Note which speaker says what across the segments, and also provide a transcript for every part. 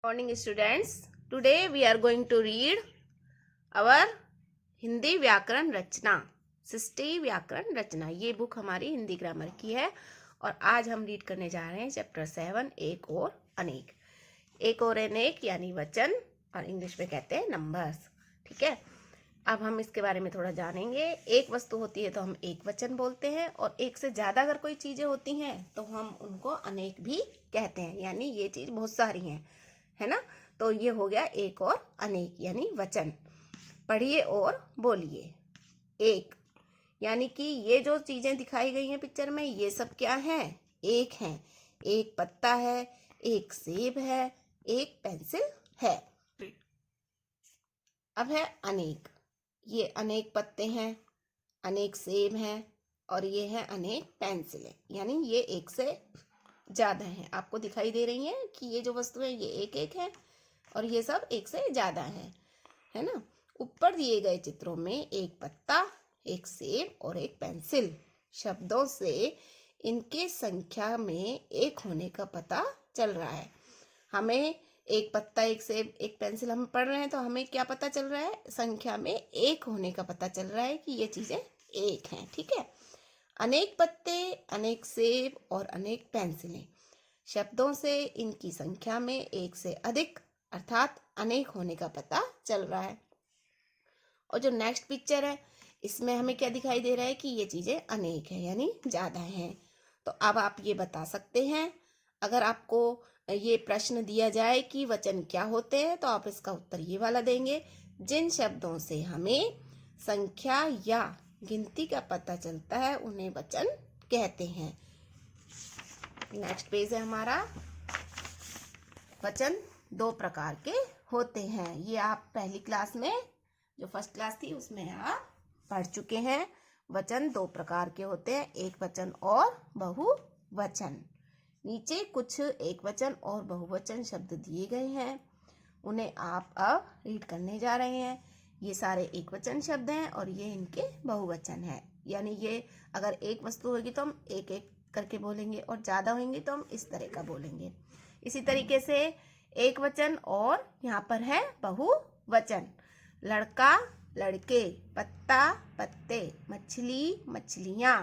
Speaker 1: Morning students, today we are going to read our Hindi व्याकरण रचना, सृष्टि व्याकरण रचना। ये बुक हमारी हिंदी ग्रामर की है और आज हम रीड करने जा रहे हैं चैप्टर 7 एक और अनेक। एक और अनेक यानी वचन और इंग्लिश में कहते हैं नंबर्स। ठीक है, अब हम इसके बारे में थोड़ा जानेंगे। एक वस्तु होती है तो हम एक वचन बोलते हैं और एक से ज़्यादा अगर कोई चीज़ें होती हैं तो हम उनको अनेक भी कहते हैं, यानी ये चीज़ बहुत सारी हैं, है ना। तो ये हो गया एक और अनेक यानी वचन। पढ़िए और बोलिए। एक यानी कि ये जो चीजें दिखाई गई हैं पिक्चर में, ये सब क्या है? एक हैं। एक पत्ता है, एक सेब है, एक पेंसिल है। अब है अनेक। ये अनेक पत्ते हैं, अनेक सेब हैं और ये है अनेक पेंसिलें, यानी ये एक से ज्यादा है। आपको दिखाई दे रही है कि ये जो वस्तु है ये एक एक है और ये सब एक से ज्यादा है ना। ऊपर दिए गए चित्रों में एक पत्ता, एक सेब और एक पेंसिल शब्दों से इनके संख्या में एक होने का पता चल रहा है। हमें एक पत्ता, एक सेब, एक पेंसिल हम पढ़ रहे हैं तो हमें क्या पता चल रहा है? संख्या में एक होने का पता चल रहा है कि ये चीजें एक हैं। ठीक है, अनेक पत्ते, अनेक सेब और अनेक पेंसिलें शब्दों से इनकी संख्या में एक से अधिक अर्थात अनेक होने का पता चल रहा है। और जो नेक्स्ट पिक्चर है इसमें हमें क्या दिखाई दे रहा है कि ये चीजें अनेक है यानी ज्यादा हैं। तो अब आप ये बता सकते हैं, अगर आपको ये प्रश्न दिया जाए कि वचन क्या होते हैं तो आप इसका उत्तर ये वाला देंगे, जिन शब्दों से हमें संख्या या गिनती का पता चलता है उन्हें वचन कहते हैं। नेक्स्ट पेज है हमारा। वचन दो प्रकार के होते हैं, ये आप पहली क्लास में, जो फर्स्ट क्लास थी उसमें आप पढ़ चुके हैं। वचन दो प्रकार के होते हैं, एक वचन और बहुवचन। नीचे कुछ एक वचन और बहुवचन शब्द दिए गए हैं, उन्हें आप अब रीड करने जा रहे हैं। ये सारे एक वचन शब्द हैं और ये इनके बहुवचन है, यानी ये अगर एक वस्तु होगी तो हम एक एक करके बोलेंगे और ज्यादा होंगी तो हम इस तरह का बोलेंगे। इसी तरीके से एक वचन और यहाँ पर है बहुवचन। लड़का, लड़के, पत्ता, पत्ते, मछली, मछलियाँ,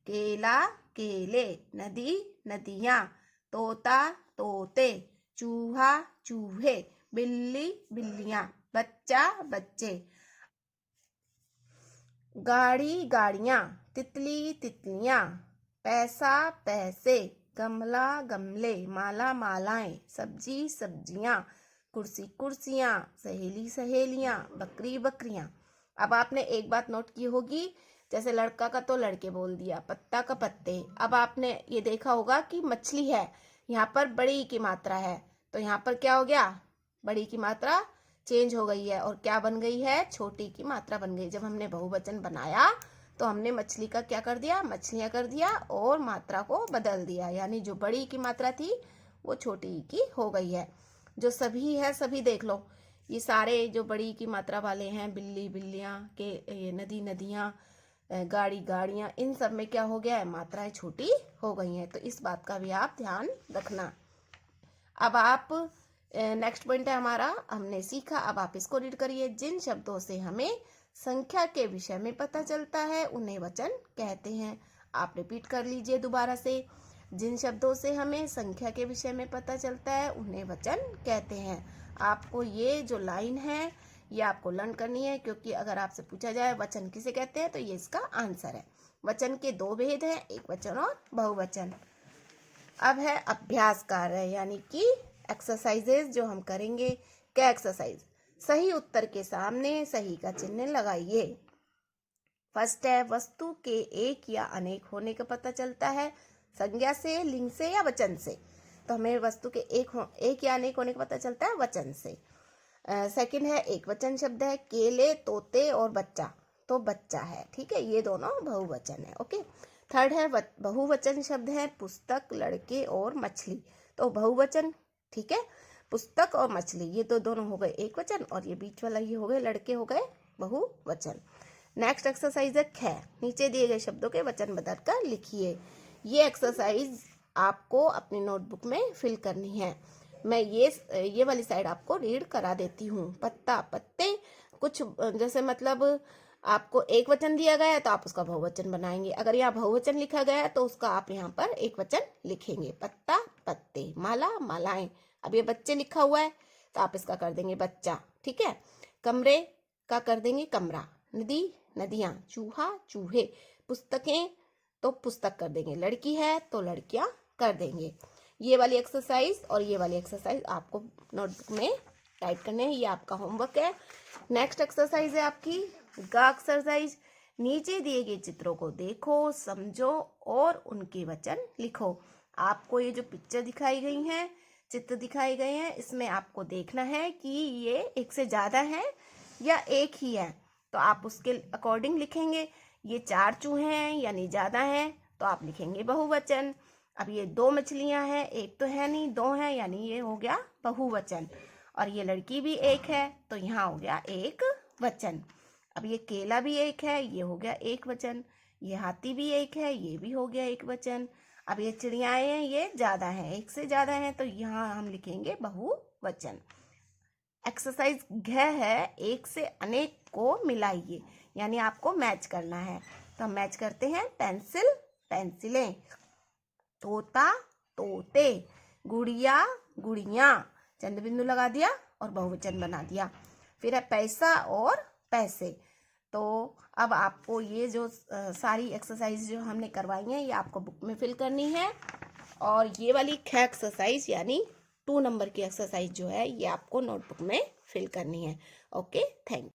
Speaker 1: केला, केले, नदी, नदियाँ, तोता, तोते, चूहा, चूहे, बिल्ली, बिल्लियाँ, बच्चा, बच्चे, गाड़ी, गाड़ियाँ, तितली, तितलियाँ, पैसा, पैसे, गमला, गमले, माला, मालाएं, सब्जी, सब्जियाँ, कुर्सी, कुर्सियाँ, सहेली, सहेलियाँ, बकरी, बकरियाँ। अब आपने एक बात नोट की होगी, जैसे लड़का का तो लड़के बोल दिया, पत्ता का पत्ते। अब आपने ये देखा होगा कि मछली है, यहाँ पर बड़ी की मात्रा है तो यहाँ पर क्या हो गया? बड़ी की मात्रा चेंज हो गई है और क्या बन गई है? छोटी की मात्रा बन गई। जब हमने बहुवचन बनाया तो हमने मछली का क्या कर दिया? मछलियां कर दिया और मात्रा को बदल दिया, यानी जो बड़ी की मात्रा थी वो छोटी की हो गई है। जो सभी है सभी देख लो, ये सारे जो बड़ी की मात्रा वाले हैं, बिल्ली, बिल्लियाँ के, ये नदी, नदियाँ, गाड़ी, गाड़ियाँ, इन सब में क्या हो गया है? मात्राएं छोटी हो गई हैं। तो इस बात का भी आप ध्यान रखना। अब आप नेक्स्ट पॉइंट है हमारा, हमने सीखा, अब आप इसको रीड करिए। जिन शब्दों से हमें संख्या के विषय में पता चलता है उन्हें वचन कहते हैं। आप रिपीट कर लीजिए दोबारा से। जिन शब्दों से हमें संख्या के विषय में पता चलता है उन्हें वचन कहते हैं। आपको ये जो लाइन है ये आपको लर्न करनी है, क्योंकि अगर आपसे पूछा जाए वचन किसे कहते हैं तो ये इसका आंसर है। वचन के दो भेद हैं, एक वचन और बहुवचन। अब है अभ्यास कार्य, यानी कि एक्सरसाइजेज जो हम करेंगे। क्या एक्सरसाइज? सही उत्तर के सामने सही का चिन्ह लगाइए। फर्स्ट है, वस्तु के एक या अनेक होने का पता चलता है संज्ञा से, लिंग से या वचन से। तो हमें वस्तु के एक या अनेक होने का पता चलता है वचन से। सेकंड है, एक वचन शब्द है, केले, तोते और बच्चा, तो बच्चा है। ठीक है, ये दोनों बहुवचन है। ओके। थर्ड है, बहुवचन शब्द है, पुस्तक, लड़के और मछली, तो बहुवचन। ठीक है, पुस्तक और मछली ये तो दोनों हो गए एक वचन और ये बीच वाला ये हो गए लड़के, हो गए बहुवचन। नेक्स्ट एक्सरसाइज है ख। नीचे दिए गए शब्दों के वचन बदलकर लिखिए। ये एक्सरसाइज आपको अपनी नोटबुक में फिल करनी है। मैं ये वाली साइड आपको रीड करा देती हूँ। पत्ता पत्ते, कुछ जैसे मतलब आपको एक वचन दिया गया है तो आप उसका बहुवचन बनाएंगे। अगर यहाँ बहुवचन लिखा गया है तो उसका आप यहाँ पर एक वचन लिखेंगे। पत्ता पत्ते, माला मालाएं। अब ये बच्चे लिखा हुआ है तो आप इसका कर देंगे बच्चा, ठीक है। कमरे का कर देंगे कमरा। नदी नदियां, चूहा चूहे। पुस्तकें तो पुस्तक कर देंगे। लड़की है तो लड़कियां कर देंगे। ये वाली एक्सरसाइज और ये वाली एक्सरसाइज आपको नोटबुक में टाइप करने हैं, ये आपका होमवर्क है। नेक्स्ट एक्सरसाइज है आपकी गा एक्सरसाइज। नीचे दिए गए चित्रों को देखो, समझो और उनके वचन लिखो। आपको ये जो पिक्चर दिखाई गई हैं, चित्र दिखाए गए हैं, इसमें आपको देखना है कि ये एक से ज्यादा है या एक ही है, तो आप उसके अकॉर्डिंग लिखेंगे। ये 4 चूहे हैं यानी ज्यादा है तो आप लिखेंगे बहुवचन। अब ये 2 मछलियां हैं, एक तो है नहीं, 2 हैं यानी ये हो गया बहुवचन। और ये लड़की भी एक है तो यहाँ हो गया एक वचन। अब ये केला भी एक है, ये हो गया एक वचन। ये हाथी भी एक है, ये भी हो गया एक वचन। अब ये चिड़ियाएं हैं, ये ज्यादा है, एक से ज्यादा है तो यहाँ हम लिखेंगे बहुवचन। एक्सरसाइज घ है, एक से अनेक को मिलाइए, यानी आपको मैच करना है। तो हम मैच करते हैं। पेंसिल पेंसिलें, तोता तोते, गुड़िया गुड़ियां, चंद्र बिंदु लगा दिया और बहुवचन बना दिया। फिर है पैसा और पैसे। तो अब आपको ये जो सारी एक्सरसाइज जो हमने करवाई हैं ये आपको बुक में फिल करनी है। और ये वाली ख एक्सरसाइज यानी 2 नंबर की एक्सरसाइज जो है ये आपको नोटबुक में फिल करनी है। Okay, thank you.